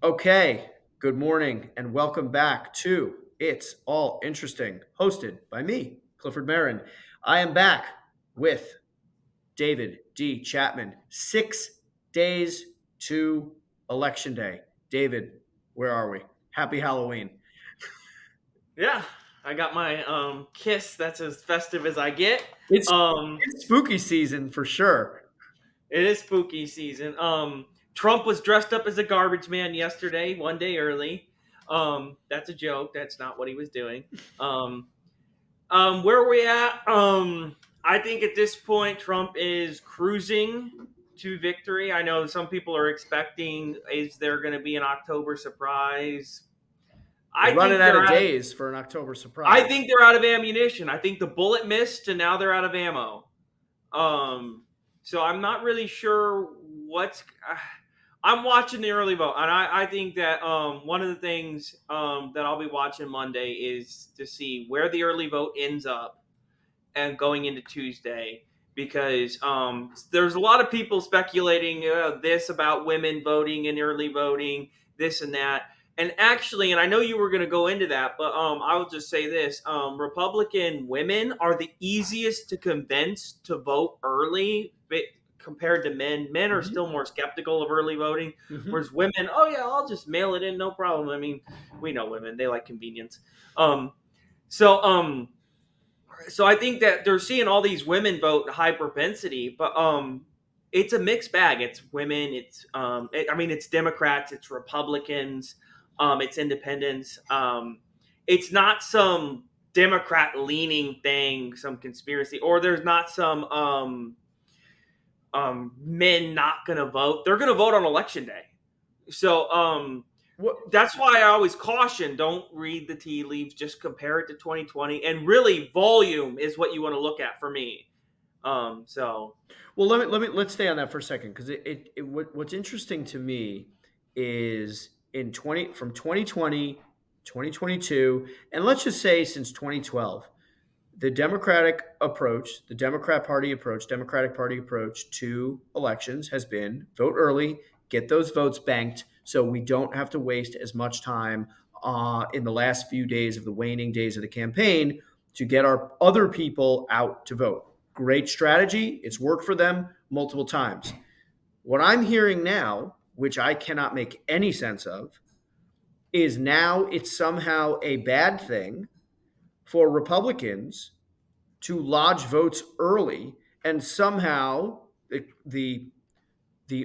Okay, good morning and welcome back to It's All Interesting, hosted by me, Clifford Merin. I am back with David D. Chapman. 6 days to Election Day. David, where are we? Happy Halloween. Yeah, I got my kiss. That's as festive as I get. It's, Um, it's spooky season for sure. it is spooky season. Trump was dressed up as a garbage man yesterday, one day early. That's a joke. That's not what he was doing. Um, where are we at? I think at this point Trump is cruising to victory. I know some people are expecting, is there going to be an October surprise? We're I running think out they're of out of days for an October I surprise. think they're out of ammunition. I think the bullet missed, and now they're out of ammo. Um, so I'm not really sure what's. I'm watching the early vote, and I think that one of the things that I'll be watching Monday is to see where the early vote ends up and going into Tuesday. Because there's a lot of people speculating this about women voting and early voting, this and that. And actually, and I know you were going to go into that, but I'll just say this: Republican women are the easiest to convince to vote early, compared to men. Men are Mhm, still more skeptical of early voting, mhm. whereas women, oh yeah, I'll just mail it in, no problem. I mean, we know women; they like convenience. Um, so um, so I think that they're seeing all these women vote high propensity, but it's a mixed bag. It's women, I mean it's Democrats, it's Republicans, it's independents. It's not some Democrat leaning thing, some conspiracy, or there's not some men not gonna vote. They're gonna vote on election day. So What that's why I always caution, don't read the tea leaves, just compare it to 2020, and really volume is what you want to look at for me. So Well, let's stay on that for a second because what's interesting to me is in 20 from 2020, 2022, and let's just say since 2012, the Democratic Party approach to elections has been vote early, get those votes banked, so we don't have to waste as much time in the last few days of the waning days of the campaign to get our other people out to vote. Great strategy. It's worked for them multiple times. What I'm hearing now, which I cannot make any sense of, is now it's somehow a bad thing for Republicans to lodge votes early, and somehow the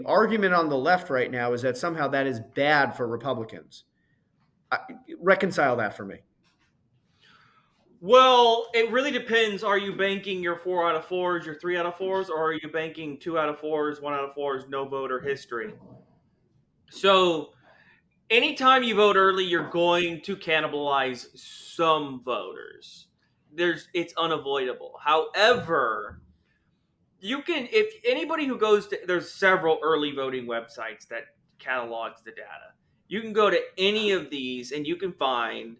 argument on the left right now is that somehow that is bad for Republicans. I, Reconcile that for me. well, it really depends. Are you banking your 4 out of 4s, your 3 out of 4s, or are you banking 2 out of 4s, 1 out of 4s, no voter history? So anytime you vote early, you're going to cannibalize some voters. It's unavoidable. However, you can, if anybody who goes to, there's several early voting websites that catalogs the data. You can go to any of these and you can find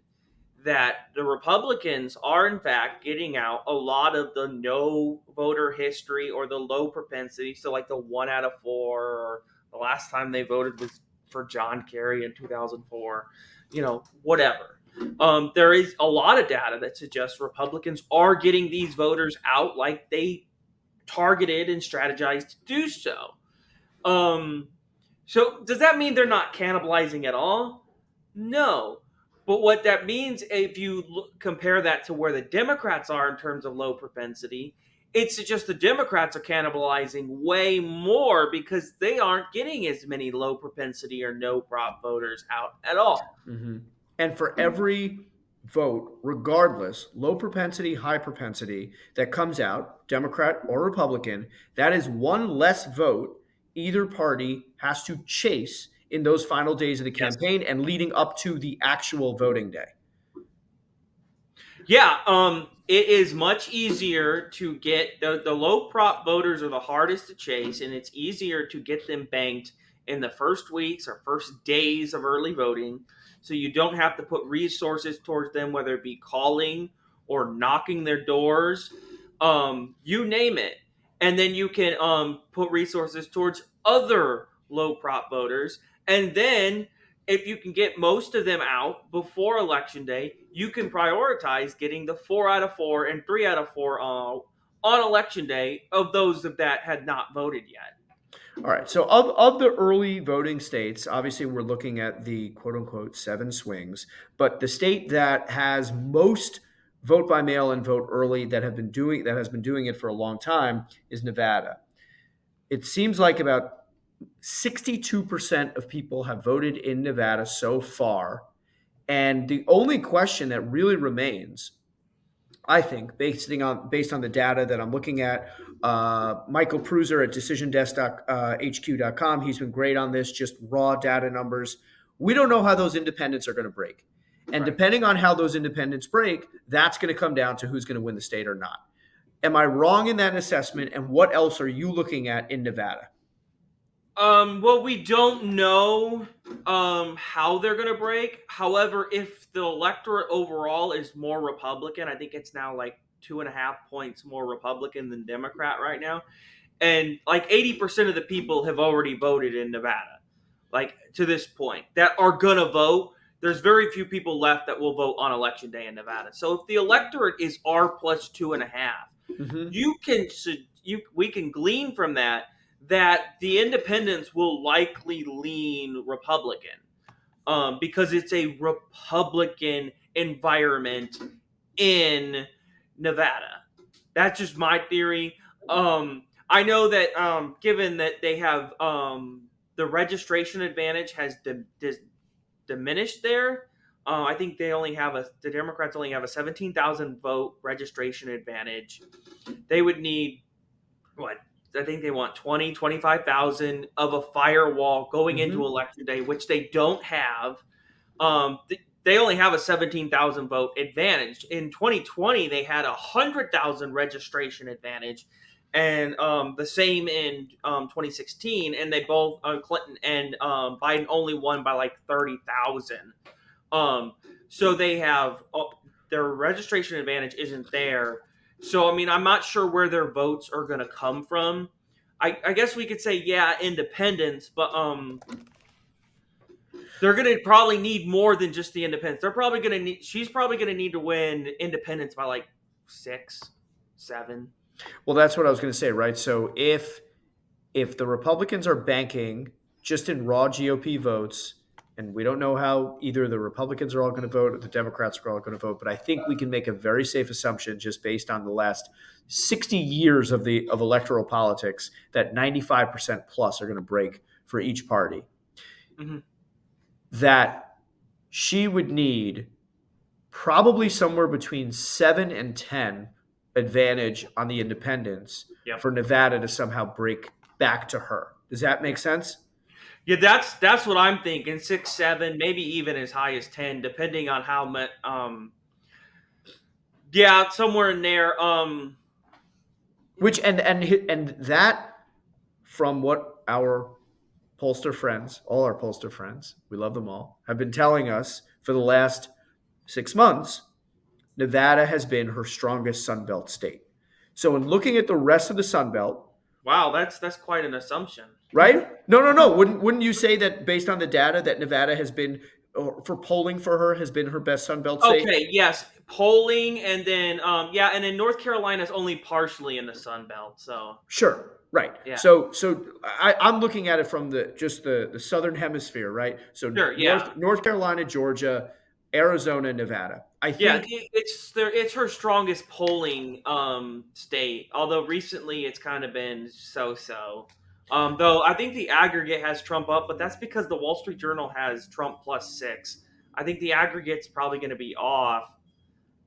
that the Republicans are in fact getting out a lot of the no voter history or the low propensity. So like the 1 out of 4, or the last time they voted was for John Kerry in 2004, whatever. There is a lot of data that suggests Republicans are getting these voters out like they targeted and strategized to do so. Um, so does that mean they're not cannibalizing at all? No. But what that means, if you compare that to where the Democrats are in terms of low propensity, it's just the Democrats are cannibalizing way more because they aren't getting as many low propensity or no prop voters out at all. Mm-hmm. And for every vote, regardless, low propensity, high propensity, that comes out, Democrat or Republican, that is one less vote either party has to chase in those final days of the Yes. campaign and leading up to the actual voting day. Yeah, it is much easier to get the low prop voters are the hardest to chase, and it's easier to get them banked in the first weeks or first days of early voting, so you don't have to put resources towards them, whether it be calling or knocking their doors, you name it, and then you can put resources towards other low prop voters, and then if you can get most of them out before election day, you can prioritize getting the 4 out of 4 and 3 out of 4 on election day of those that had not voted yet. All right. So of the early voting states, obviously we're looking at the quote unquote seven swings, but the state that has most vote by mail and vote early that has been doing it for a long time is Nevada. It seems like about 62% of people have voted in Nevada so far. And the only question that really remains, I think, based on the data that I'm looking at, Michael Pruser at DecisionDesk.hq.com, he's been great on this, just raw data numbers. We don't know how those independents are going to break. And Right. depending on how those independents break, that's going to come down to who's going to win the state or not. Am I wrong in that assessment? And what else are you looking at in Nevada? Well, we don't know how they're gonna break. However, if the electorate overall is more Republican, I think it's now like 2.5 points more Republican than Democrat right now. And like 80% of the people have already voted in Nevada, like to this point, that are gonna vote. There's very few people left that will vote on election day in Nevada. So if the electorate is R plus 2.5, Mm-hmm. you can we can glean from that the independents will likely lean Republican, because it's a Republican environment in Nevada. That's just my theory. I know that given that they have the registration advantage has diminished there. I think the Democrats only have a 17,000 vote registration advantage. They would need what, I think they want 25,000 of a firewall going into Mm-hmm. election day, which they don't have. They only have a 17,000 vote advantage. In 2020, they had a 100,000 registration advantage, and the same in 2016. And they both, Clinton and Biden, only won by like 30,000. Um, so they have their registration advantage isn't there. So I mean, I'm not sure where their votes are going to come from. I guess we could say yeah, independents, but they're going to probably need more than just the independents. They're probably going to need. She's probably going to need to win independents by like 6, 7. Well, that's what I was going to say, right? So if the Republicans are banking just in raw GOP votes, and we don't know how either the Republicans are all going to vote or the Democrats are all going to vote, but I think we can make a very safe assumption just based on the last 60 years of electoral politics that 95% plus are going to break for each party. Mm-hmm. That she would need probably somewhere between 7 and 10 advantage on the independents Yep. for Nevada to somehow break back to her. Does that make sense? Yeah, that's what I'm thinking. 6, 7, maybe even as high as 10, depending on how much. Yeah, somewhere in there. Which and that from what our pollster friends, all our pollster friends, we love them all, have been telling us for the last 6 months, Nevada has been her strongest Sun Belt state. So in looking at the rest of the Sun Belt, Wow, that's quite an assumption. right? No, no, no. Wouldn't you say that based on the data that Nevada has been for polling for her has been her best Sun Belt state? Okay, yes, polling, and then yeah, and then North Carolina's only partially in the Sun Belt, so Sure. Right. yeah, I'm looking at it from the southern hemisphere, right? So sure, yeah, North Carolina, Georgia, Arizona, Nevada. I yeah. think It's her strongest polling state. Although recently it's kind of been so. Though I think the aggregate has Trump up, but that's because the Wall Street Journal has Trump +6. I think the aggregate's probably going to be off.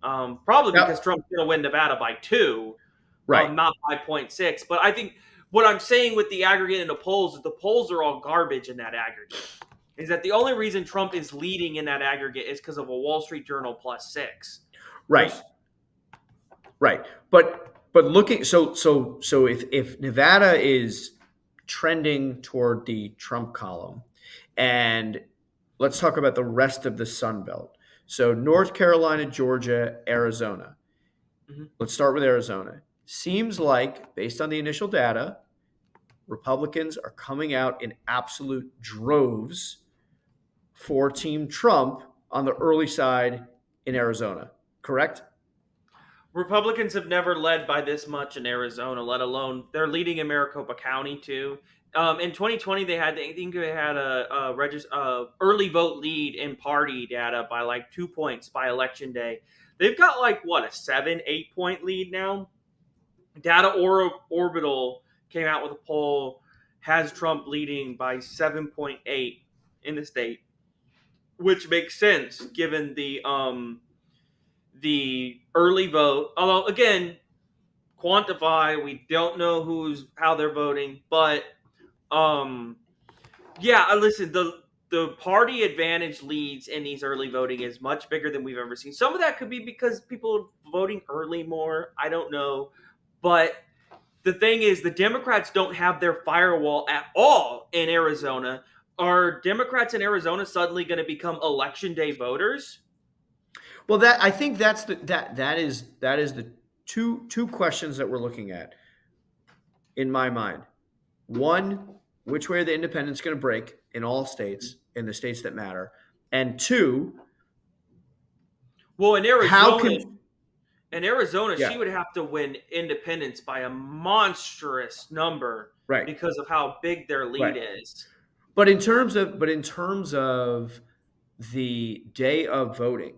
Probably because Yep. Trump's going to win Nevada by 2. Right. Not by point 0.6. But I think what I'm saying with the aggregate and the polls is the polls are all garbage in that aggregate. Is that the only reason Trump is leading in that aggregate is because of a Wall Street Journal +6. Right. There's Right. But looking so if Nevada is trending toward the Trump column, and let's talk about the rest of the Sun Belt. So North Carolina, Georgia, Arizona. Mhm. Let's start with Arizona. Seems like, based on the initial data, Republicans are coming out in absolute droves for Team Trump on the early side in Arizona, correct? Republicans have never led by this much in Arizona, let alone they're leading in Maricopa County too. In 2020, I think they had a early vote lead in party data by like 2 points by election day. They've got like what a 7, 8 point lead now. Orbital came out with a poll has Trump leading by 7.8 in the state, which makes sense given the early vote. Although again, quantify. We don't know how they're voting, but um, yeah. Listen, the party advantage leads in these early voting is much bigger than we've ever seen. Some of that could be because people are voting early more. I don't know, but the thing is, the Democrats don't have their firewall at all in Arizona. Are Democrats in Arizona suddenly going to become election day voters? Well, that I think that is the two questions that we're looking at in my mind. One, which way are the independents going to break in all states, in the states that matter? And two, Well, how can in Arizona, yeah, she would have to win independence by a monstrous number right, because of how big their right. lead is. But in terms of the day of voting,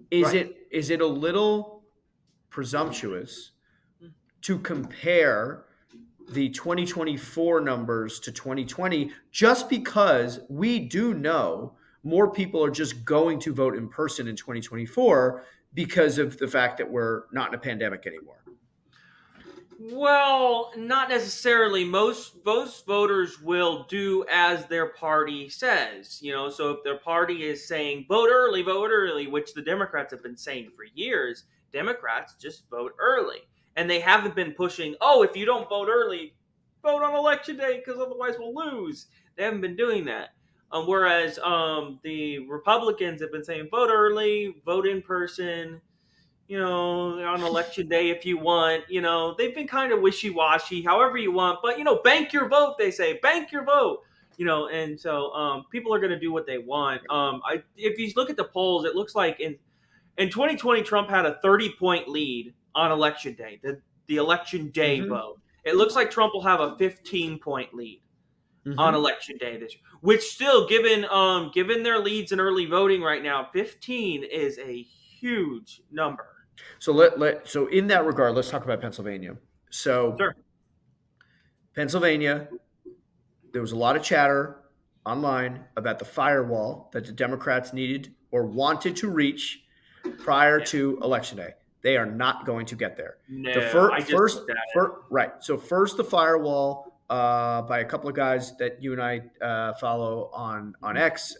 is Right. it a little presumptuous to compare the 2024 numbers to 2020 just because we do know more people are just going to vote in person in 2024 because of the fact that we're not in a pandemic anymore. Well, not necessarily. Most voters will do as their party says. So if their party is saying vote early, which the Democrats have been saying for years, Democrats just vote early, and they haven't been pushing. Oh, if you don't vote early, vote on election day because otherwise we'll lose. They haven't been doing that. Whereas the Republicans have been saying vote early, vote in person, on election day if you want. They've been kind of wishy washy, however you want, but bank your vote. They say bank your vote. And so people are going to do what they want. If you look at the polls, it looks like in 2020 Trump had a 30-point lead on election day, the election day Mm-hmm. vote. It looks like Trump will have a 15-point lead on Mm-hmm. election day this year, which still, given their leads in early voting right now, 15 is a huge number. So in that regard, let's talk about Pennsylvania. So Sure. Pennsylvania, there was a lot of chatter online about the firewall that the Democrats needed or wanted to reach prior Yeah. to election day. They are not going to get there. The No, I just looked at it. right. So first, the firewall by a couple of guys that you and I follow on X,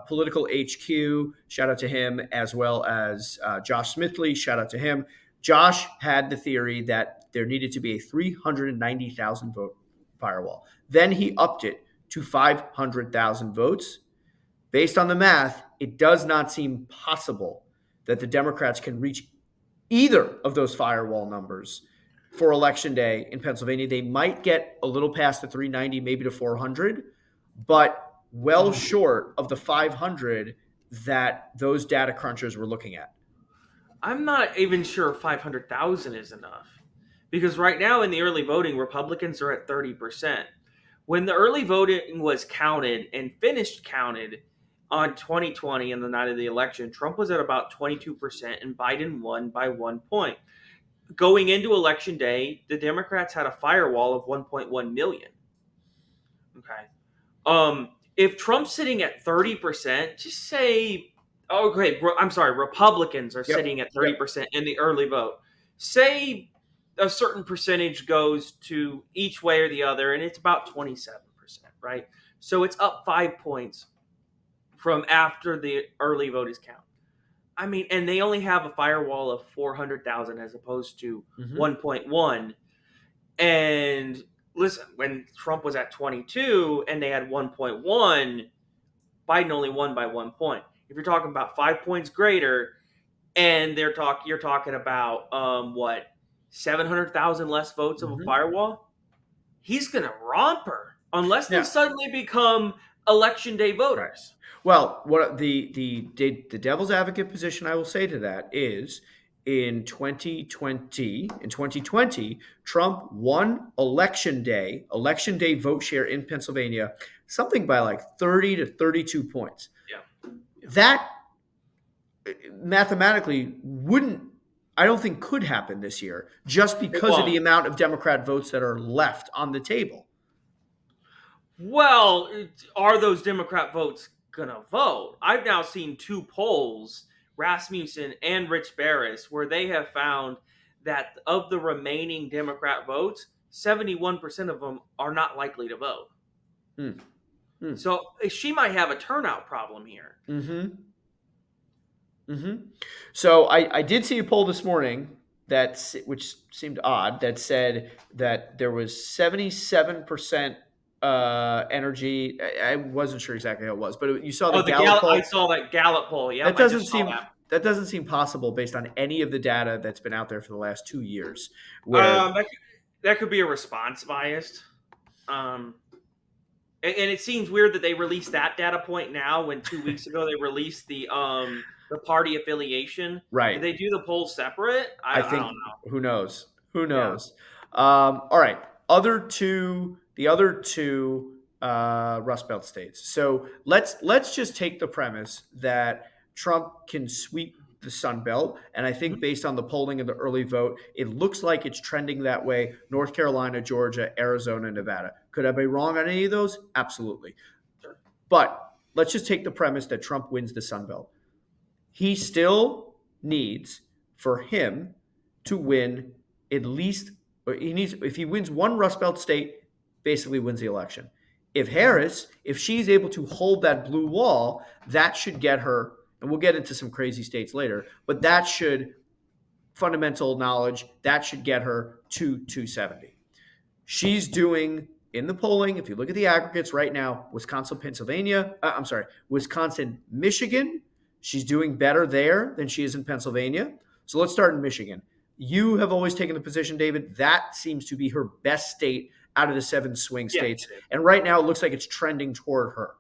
Political HQ. Shout out to him, as well as Josh Smithley. Shout out to him. Josh had the theory that there needed to be a 390,000 vote firewall. Then he upped it to 500,000 votes. Based on the math, it does not seem possible that the Democrats can reach either of those firewall numbers for election day in Pennsylvania. They might get a little past the 390, maybe to 400, but well short of the 500 that those data crunchers were looking at. I'm not even sure 500,000 is enough. Because right now in the early voting, Republicans are at 30%. When the early voting was counted and finished counted on 2020 on the night of the election, Trump was at about 22% and Biden won by 1 point. Going into election day, the Democrats had a firewall of 1.1 million. Okay. If Trump's sitting at 30%, just say, okay, I'm sorry, Republicans are Yep. sitting at Yep. 30% in the early vote. Say a certain percentage goes to each way or the other, and it's about 27%, right? So it's up 5 points from after the early vote is counted. I mean, and they only have a firewall of 400,000 as opposed to Mm-hmm. 1.1. And listen, when Trump was at 22 and they had 1.1, Biden only won by 1 point. If you're talking about 5 points greater, and you're talking about what 700,000 less votes of a Mm-hmm. firewall, he's gonna romper unless they Now, suddenly become election day Right. voters. Well, what the devil's advocate position I will say to that is in 2020, Trump won election day vote share in Pennsylvania, something by like 30 to 32 points. Yeah. That mathematically wouldn't, I don't think could happen this year just It because of the won't. amount of Democrat votes that are left on the table. Well, are those Democrat votes gonna vote? I've now seen two polls, Rasmussen and Rich Barris, where they have found that of the remaining Democrat votes, 71% of them are not likely to vote. Hmm. Hmm. So she might have a turnout problem here. Mm-hmm. Mm-hmm. So I did see a poll this morning which seemed odd, that said that there was 77% energy. I wasn't sure exactly how it was, but you saw the Oh, the Gallup Gallup! I poll. saw that Gallup poll. Yep, That I doesn't just saw seem that. that doesn't seem possible based on any of the data that's been out there for the last 2 years, where That could be a response biased. Um, and it seems weird that they released that data point now when 2 weeks ago they released the party affiliation. Did right. they do the poll separate? I I don't think know. who knows? Who Yeah. knows? All right. The other two Rust Belt states. So let's just take the premise that Trump can sweep the Sun Belt, and I think Mhm. based on the polling of the early vote, it looks like it's trending that way. North Carolina, Georgia, Arizona, Nevada. Could I be wrong on any of those? Absolutely. Sure. But let's just take the premise that Trump wins the Sun Belt. He still needs for him to win at least, or he needs, if he wins one Rust Belt state, basically wins the election. If she's able to hold that blue wall, that should get her, and we'll get into some crazy states later, but that should, fundamental knowledge, that should get her to 270. She's doing in the polling, if you look at the aggregates right now, Wisconsin, Michigan, she's doing better there than she is in Pennsylvania. So let's start in Michigan. You have always taken the position, David, that seems to be her best state out of the 7 swing Yes, states. it is. And right now it looks like it's trending toward her.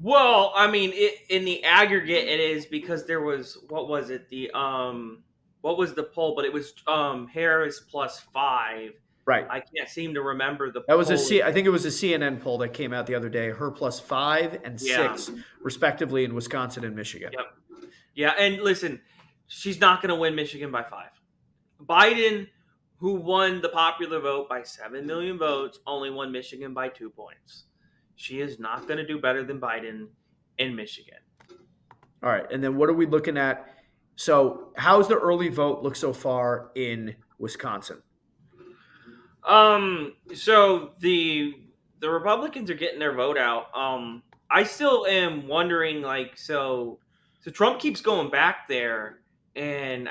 Well, I mean, in the aggregate, it is because there was what was it what was the poll? But it was Harris +5. Right. I can't seem to remember the That was polling. I think it was a CNN poll that came out the other day. Her plus 5 and Yeah. 6, respectively, in Wisconsin and Michigan. Yep. Yeah, and listen, she's not going to win Michigan by 5. Biden, who won the popular vote by 7 million votes, only won Michigan by 2 points. She is not going to do better than Biden in Michigan. All right, and then what are we looking at? So, how's the early vote look so far in Wisconsin? So the Republicans are getting their vote out. I still am wondering, like, so Trump keeps going back there, and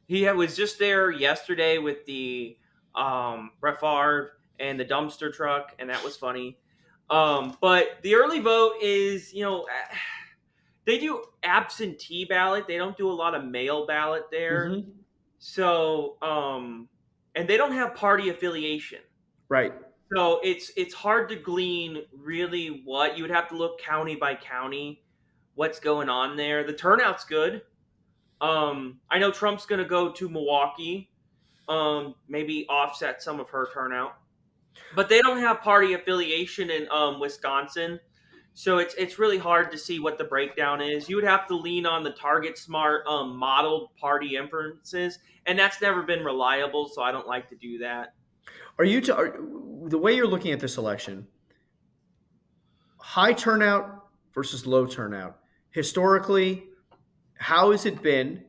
was just there yesterday with the Brett Favre and the dumpster truck, and that was funny. But the early vote is, they do absentee ballot. They don't do a lot of mail ballot there. Mm-hmm. So, and they don't have party affiliation. Right. So it's hard to glean really what you would have to look county by county what's going on there. The turnout's good. I know Trump's going to go to Milwaukee, maybe offset some of her turnout, but they don't have party affiliation in Wisconsin, so it's really hard to see what the breakdown is. You would have to lean on the Target Smart modeled party inferences, and that's never been reliable, so I don't like to do that. The way you're looking at this election, high turnout versus low turnout? Historically, how has it been?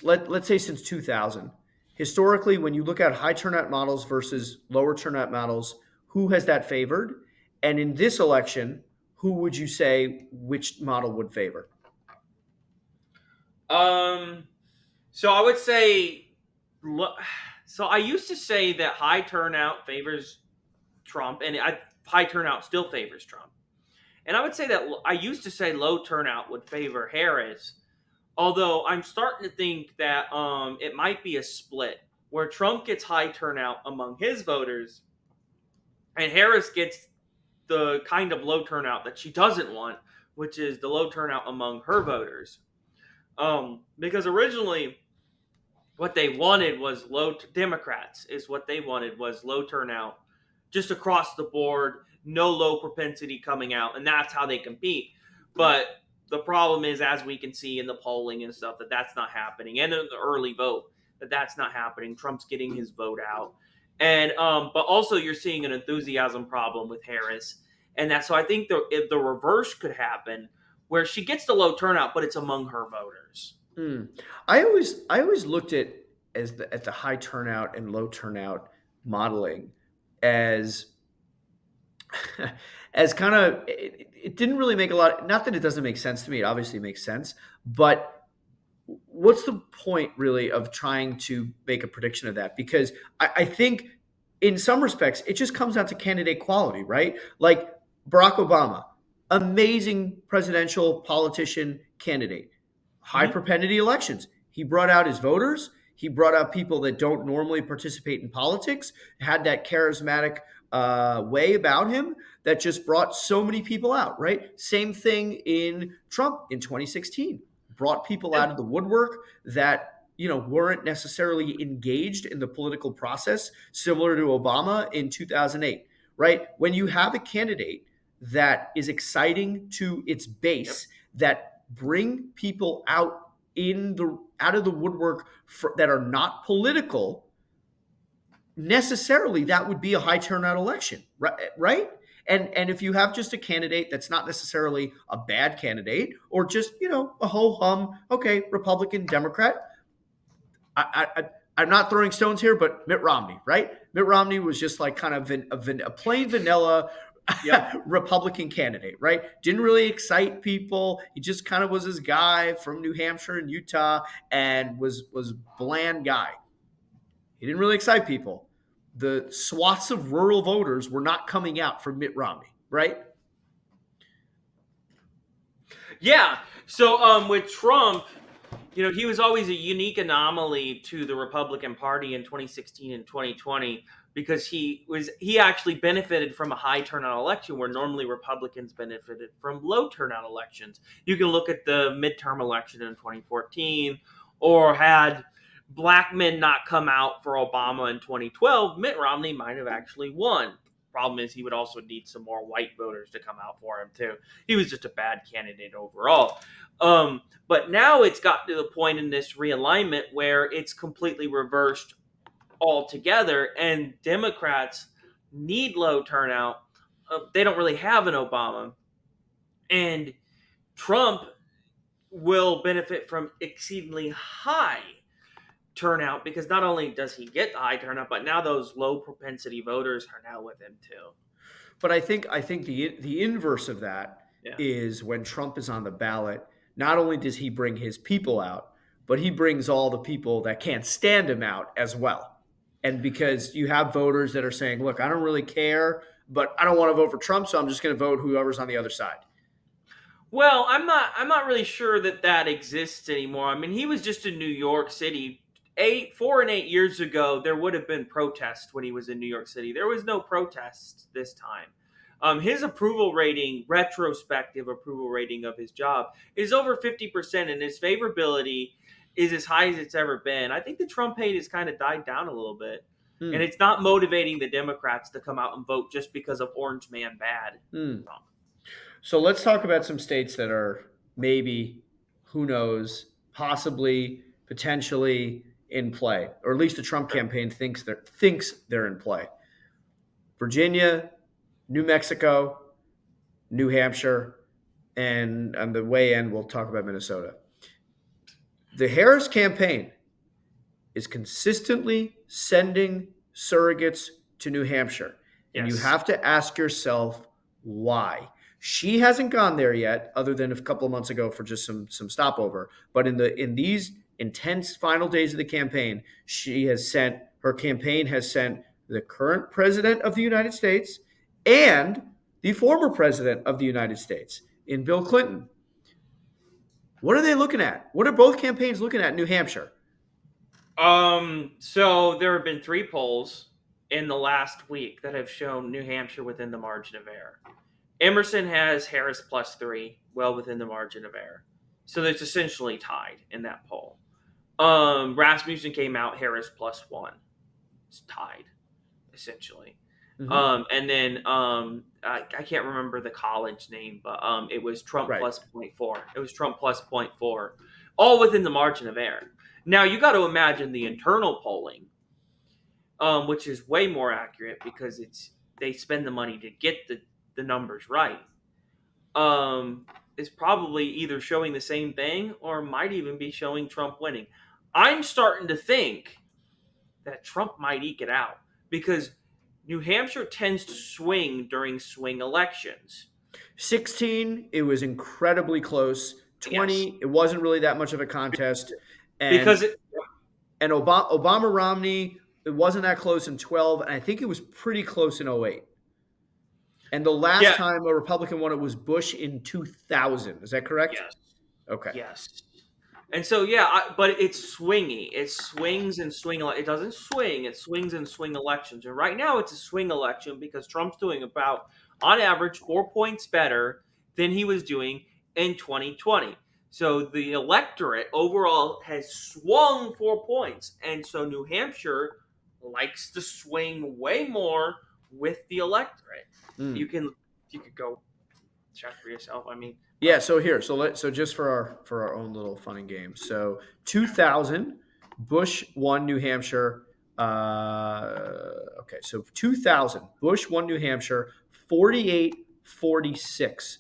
Let's say since 2000. Historically, when you look at high turnout models versus lower turnout models, who has that favored? And in this election, who would you say which model would favor? Um, so I would say, so I used to say that high turnout favors Trump, and high turnout still favors Trump. And I would say that I used to say low turnout would favor Harris, although I'm starting to think that it might be a split where Trump gets high turnout among his voters, and Harris gets the kind of low turnout that she doesn't want, which is the low turnout among her voters. Because originally what they wanted was Democrats is what they wanted was low turnout, just across the board, no low propensity coming out, and that's how they compete. But the problem is, as we can see in the polling and stuff, that that's not happening, and in the early vote, that that's not happening. Trump's getting his vote out, and but also you're seeing an enthusiasm problem with Harris, and that's so I think if the reverse could happen, where she gets the low turnout, but it's among her voters. Hmm. I always looked at the high turnout and low turnout modeling as as kind of it didn't really make a lot. Not that it doesn't make sense to me; it obviously makes sense. But what's the point really of trying to make a prediction of that? Because I think in some respects it just comes down to candidate quality, right? Like Barack Obama, amazing presidential politician candidate, high Mm-hmm. propensity elections. He brought out his voters. He brought out people that don't normally participate in politics, had that charismatic way about him that just brought so many people out, right? Same thing in Trump in 2016. Brought people Yeah. out of the woodwork that weren't necessarily engaged in the political process, similar to Obama in 2008, right? When you have a candidate that is exciting to its Yep. base, that bring people out of the woodwork that are not political, necessarily that would be a high turnout election, right? And if you have just a candidate that's not necessarily a bad candidate or just a ho hum, okay, Republican, Democrat, I'm not throwing stones here, but Mitt Romney, right? Mitt Romney was just like kind of a plain vanilla Yep. Republican candidate, right? Didn't really excite people. He just kind of was this guy from New Hampshire and Utah, and was bland guy. He didn't really excite people. The swaths of rural voters were not coming out for Mitt Romney, right? Yeah. So with Trump, he was always a unique anomaly to the Republican Party in 2016 and 2020 because he actually benefited from a high turnout election where normally Republicans benefited from low turnout elections. You can look at the midterm election in 2014, or had black men not come out for Obama in 2012, Mitt Romney might have actually won. Problem is, he would also need some more white voters to come out for him too. He was just a bad candidate overall. But now it's got to the point in this realignment where it's completely reversed altogether, and Democrats need low turnout. They don't really have an Obama, and Trump will benefit from exceedingly high turnout because not only does he get the high turnout, but now those low propensity voters are now with him too. But I think the inverse of that Yeah. is when Trump is on the ballot. Not only does he bring his people out, but he brings all the people that can't stand him out as well. And because you have voters that are saying, "Look, I don't really care, but I don't want to vote for Trump, so I'm just going to vote whoever's on the other side." Well, I'm not really sure that that exists anymore. I mean, he was just in New York City 4 and 8 years ago. There would have been protests when he was in New York City. There was no protests this time. His approval rating, retrospective approval rating of his job, is over 50%, and his favorability is as high as it's ever been. I think the Trump hate has kind of died down a little bit, and Hmm. it's not motivating the Democrats to come out and vote just because of Orange Man bad. Hmm. So let's talk about some states that are maybe, who knows, possibly, potentially in play, or at least the Trump campaign thinks they're in play. Virginia, New Mexico, New Hampshire, and on the way in, we'll talk about Minnesota. The Harris campaign is consistently sending surrogates to New Hampshire. And you Yes. have to ask yourself why. She hasn't gone there yet, other than a couple of months ago for just some stopover. But in these intense final days of the campaign, her campaign has sent the current president of the United States and the former president of the United States in Bill Clinton. What are they looking at? What are both campaigns looking at in New Hampshire? So there have been 3 polls in the last week that have shown New Hampshire within the margin of error. Emerson has Harris +3, well within the margin of error. So it's essentially tied in that poll. Rasmussen came out Harris +1. It's tied, essentially. Hmm. And then I can't remember the college name, but it was Trump Right. plus point 0.4. It was Trump plus point 0.4, all within the margin of error. Now you got to imagine the internal polling, which is way more accurate because they spend the money to get the numbers right. Is probably either showing the same thing or might even be showing Trump winning. I'm starting to think that Trump might eke it out because New Hampshire tends to swing during swing elections. 16, it was incredibly close. Yes, 20, it wasn't really that much of a contest. And because it, Obama Romney, it wasn't that close in 12, and I think it was pretty close in 08. And the last yeah, time a Republican won it was Bush in 2000. Is that correct? yes, Okay. yes. And so yeah, but it's swingy. It swings and swing. It doesn't swing. It swings and swing elections. And right now it's a swing election because Trump's doing about, on average, 4 points better than he was doing in 2020. So the electorate overall has swung 4 points, and so New Hampshire likes to swing way more with the electorate. You Mm. can you could go check for yourself. I mean, Yeah, so here, so just for our own little fun and games. So 2000, Bush won New Hampshire. Okay, so 2000, Bush won New Hampshire 48-46.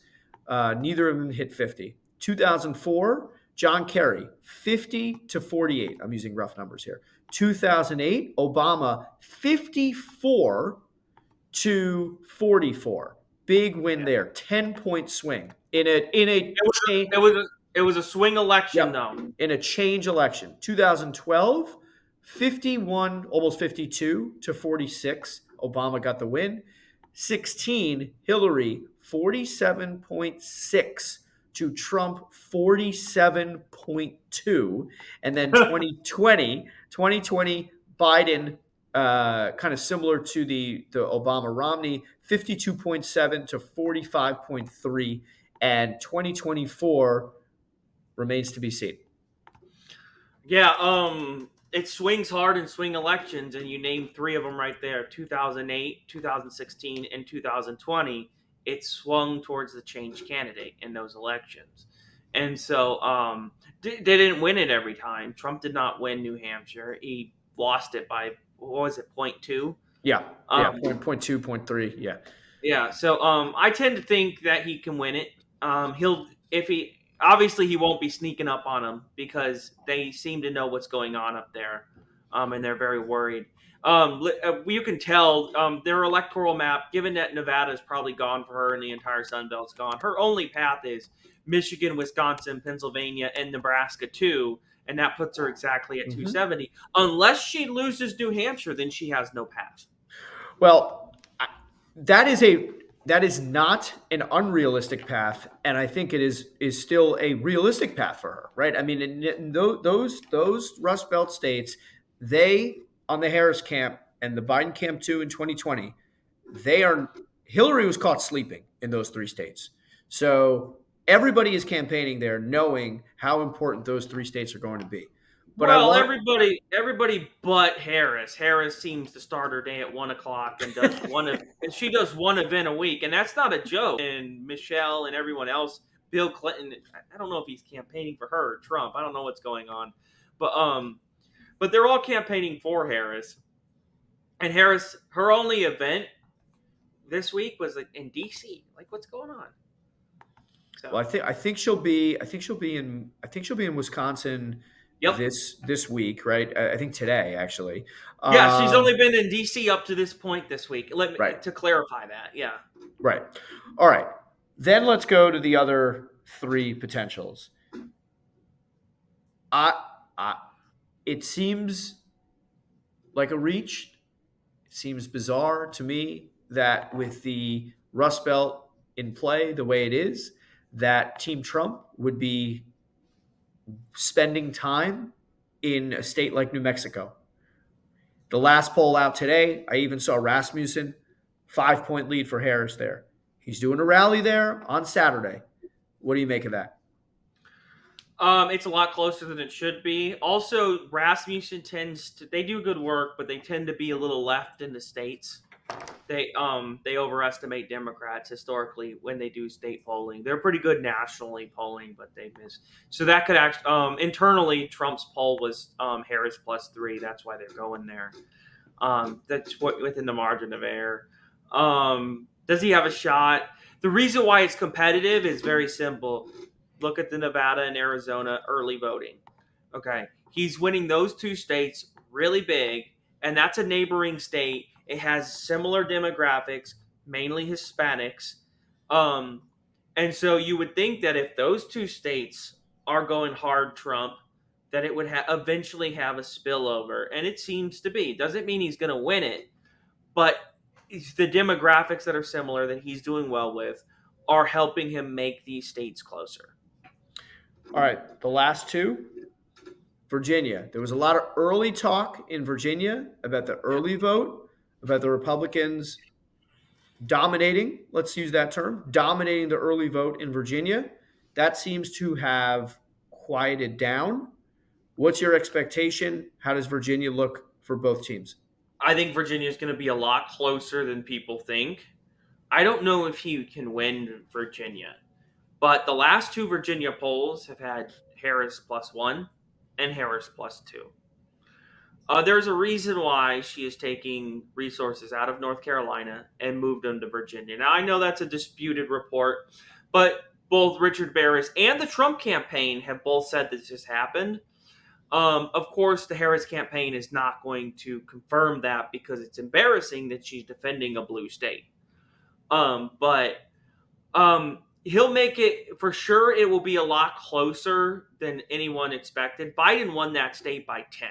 Neither of them hit 50. 2004, John Kerry 50-48. I'm using rough numbers here. 2008, Obama 54-44. Big win yeah. there. 10-point swing in a It was change. it was it was a swing election Yep. though. In a change election. 2012, 51, almost 52-46. Obama got the win. 16, Hillary 47.6 to Trump 47.2. And then 2020, Biden, kind of similar to the Obama Romney, 52.7 to 45.3. And 2024 remains to be seen. Yeah, it swings hard in swing elections, and you name three of them right there: 2008, 2016, and 2020. It swung towards the change candidate in those elections, and so they didn't win it every time. Trump did not win New Hampshire; he lost it by, what was it, point two. Yeah, yeah, Um, point two, point three. Yeah. Yeah, so I tend to think that he can win it. He'll if he obviously he won't be sneaking up on him because they seem to know what's going on up there, and they're very worried. You can tell their electoral map. Given that Nevada's probably gone for her and the entire Sun Belt's gone, her only path is Michigan, Wisconsin, Pennsylvania, and Nebraska too, and that puts her exactly at Hmm. 270. Unless she loses New Hampshire, then she has no path. Well, that is not an unrealistic path, and I think it is still a realistic path for her, right? I mean, in those Rust Belt states, they on the Harris camp and the Biden camp too in 2020, they are Hillary was caught sleeping in those three states, so everybody is campaigning there, knowing how important those three states are going to be. But I Well, want everybody but Harris. Harris seems to start her day at 1 o'clock and does and she does one event a week, and that's not a joke. And Michelle and everyone else, Bill Clinton. I don't know if he's campaigning for her or Trump. I don't know what's going on, but but they're all campaigning for Harris. And Harris, her only event this week was like in D.C. Like, what's going on? Well, So, I think she'll be in Wisconsin yep, this week, right? I think today actually. yeah, she's Um, only been in D.C. up to this point this week. Let me right, to clarify that. Yeah. right. All right. Then let's go to the other three potentials. I, I it seems like a reach. It seems bizarre to me that with the Rust Belt in play the way it is, that Team Trump would be spending time in a state like New Mexico. The last poll out today, I even saw Rasmussen, 5-point lead for Harris there. He's doing a rally there on Saturday. What do you make of that? It's a lot closer than it should be. Also, Rasmussen tends to they do good work, but they tend to be a little left in the states. They overestimate Democrats historically when they do state polling. They're pretty good nationally polling, but they miss. So that could actually internally Trump's poll was Harris +3. That's why they're going there. That's what within the margin of error. Does he have a shot? The reason why it's competitive is very simple. Look at the Nevada and Arizona early voting. Okay, he's winning those two states really big, and that's a neighboring state. It has similar demographics, mainly Hispanics, um, and so you would think that if those two states are going hard Trump, that it would eventually have a spillover, and it seems to be. Doesn't mean he's going to win it, but it's the demographics that are similar that he's doing well with are helping him make these states closer. All right, the last two. Virginia. There was a lot of early talk in Virginia about the Yeah. early vote, about the Republicans dominating, let's use that term, dominating the early vote in Virginia. That seems to have quieted down. What's your expectation? How does Virginia look for both teams? I think Virginia is going to be a lot closer than people think. I don't know if he can win Virginia, but the last two Virginia polls have had Harris +1 and Harris +2. There's a reason why she is taking resources out of North Carolina and moved them to Virginia. Now, I know that's a disputed report, but both Richard Barris and the Trump campaign have both said this has happened. Of course, the Harris campaign is not going to confirm that because it's embarrassing that she's defending a blue state. But he'll make it for sure. It will be a lot closer than anyone expected. Biden won that state by 10.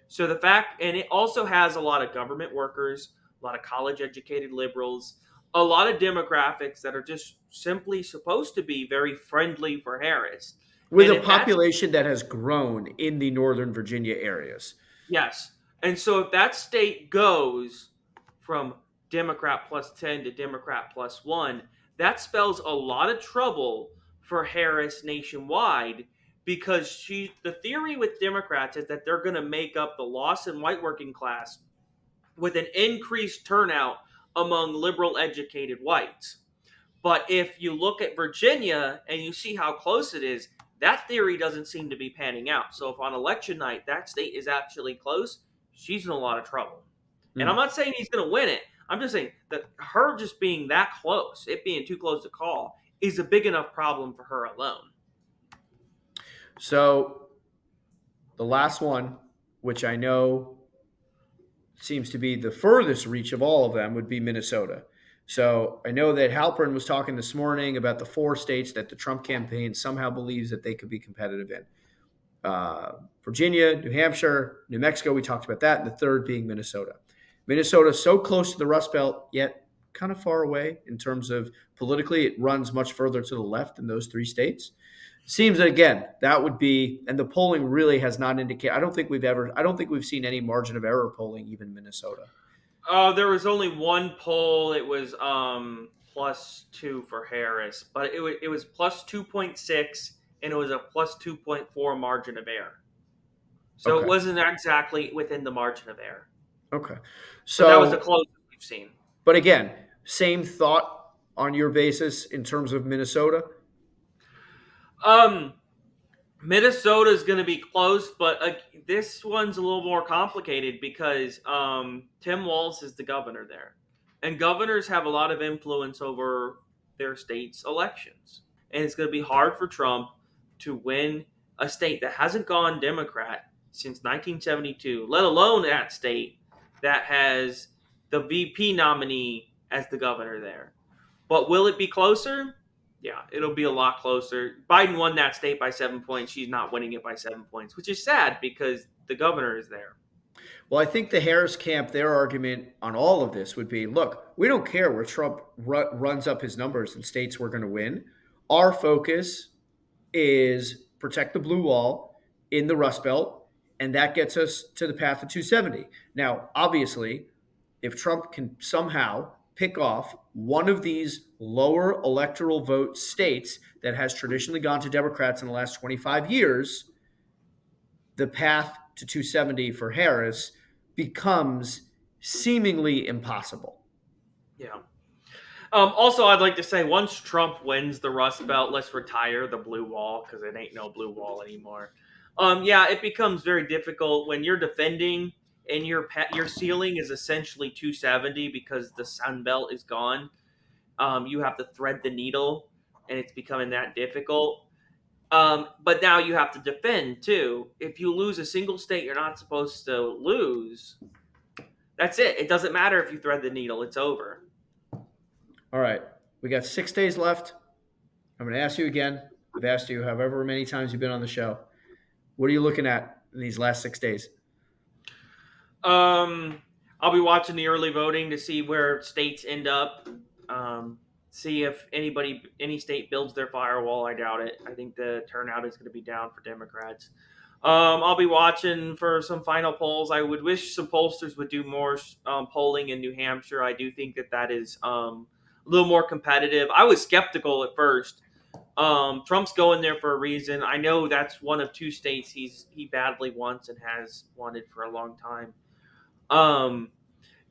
So the fact, and it also has a lot of government workers, a lot of college educated liberals, a lot of demographics that are just simply supposed to be very friendly for Harris. With And a if that's population that has grown in the Northern Virginia areas. Yes. And so if that state goes from Democrat +10 to Democrat +1, that spells a lot of trouble for Harris nationwide because the theory with Democrats is that they're going to make up the loss in white working class with an increased turnout among liberal educated whites. But if you look at Virginia and you see how close it is, that theory doesn't seem to be panning out. So if on election night that state is actually close, she's in a lot of trouble. And I'm Mm. not saying he's going to win it. I'm just saying that her just being that close, it being too close to call, is a big enough problem for her alone. So the last one, which I know seems to be the furthest reach of all of them, would be Minnesota. So I know that Halpern was talking this morning about the four states that the Trump campaign somehow believes that they could be competitive in. Virginia, New Hampshire, New Mexico, we talked about that, and the third being Minnesota. Minnesota so close to the Rust Belt, yet kind of far away in terms of politically. It runs much further to the left than those three states. Seems that again, that would be, and the polling really has not indicated. I don't think we've seen any margin of error polling even in Minnesota. There was only one poll. It was +2 for Harris, but it was +2.6 and it was a +2.4 margin of error. So it Okay. wasn't exactly within the margin of error. Okay. But that was the So, closest we've seen. but again, same thought on your basis in terms of Minnesota. Um, Minnesota is going to be close, but this one's a little more complicated because Tim Walz is the governor there, and governors have a lot of influence over their state's elections, and it's going to be hard for Trump to win a state that hasn't gone Democrat since 1972, let alone that state that has the VP nominee as the governor there. But will it be closer? Yeah, it'll be a lot closer. Biden won that state by 7 points. She's not winning it by 7 points, which is sad because the governor is there. Well, I think the Harris camp, their argument on all of this would be, look, we don't care where Trump runs up his numbers in states we're going to win. Our focus is protect the blue wall in the Rust Belt, and that gets us to the path of 270. Now, obviously, if Trump can somehow pick off one of these lower electoral vote states that has traditionally gone to Democrats in the last 25 years, the path to 270 for Harris becomes seemingly impossible. Yeah. Also, I'd like to say once Trump wins the Rust Belt, let's retire the blue wall because it ain't no blue wall anymore. Yeah, it becomes very difficult when you're defending and your ceiling is essentially 270 because the Sun Belt is gone. You have to thread the needle, and it's becoming that difficult. But now you have to defend too. If you lose a single state you're not supposed to lose, that's it. It doesn't matter if you thread the needle; it's over. All right. We got 6 days left. I'm going to ask you again. I've asked you however many times you've been on the show. What are you looking at in these last 6 days? Um, I'll be watching the early voting to see where states end up. Um, See if any state builds their firewall. I doubt it. I think the turnout is going to be down for Democrats. I'll be watching for some final polls. I would wish some pollsters would do more polling in New Hampshire. I do think that is a little more competitive. I was skeptical at first. Trump's going there for a reason. I know that's one of two states he badly wants and has wanted for a long time. Um,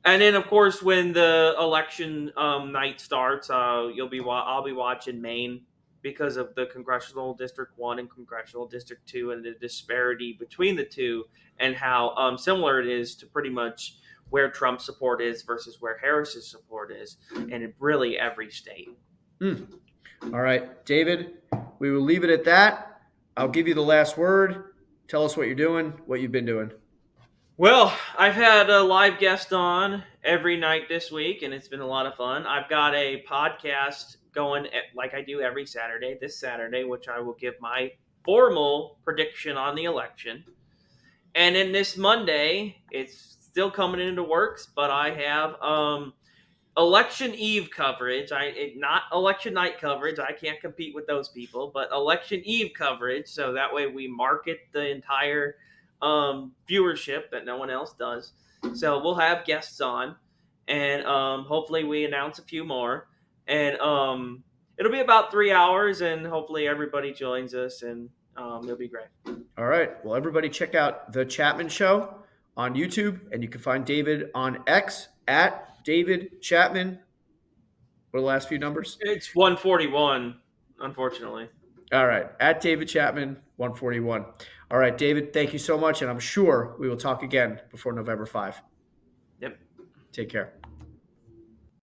and then, of course, when the election night starts, I'll be watching Maine because of the congressional district 1 and congressional district 2 and the disparity between the two and how similar it is to pretty much where Trump's support is versus where Harris's support is, and in really every state. All right, David, we will leave it at that. I'll give you the last word. Tell us what you're doing, what you've been doing. Well, I've had a live guest on every night this week, and it's been a lot of fun. I've got a podcast going like I do every Saturday, this Saturday, which I will give my formal prediction on the election. And then this Monday, it's still coming into works, but I have election eve coverage. Not election night coverage. I can't compete with those people, but election eve coverage. So that way we market the entire viewership that no one else does. So we'll have guests on, and hopefully we announce a few more. And it'll be about 3 hours, and hopefully everybody joins us, and it'll be great. All right. Well, everybody check out The Chapman Show on YouTube, and you can find David on X at David Chapman. What are the last few numbers? It's 141, unfortunately. All right. At David Chapman, 141. All right, David, thank you so much, and I'm sure we will talk again before November 5. Yep. Take care.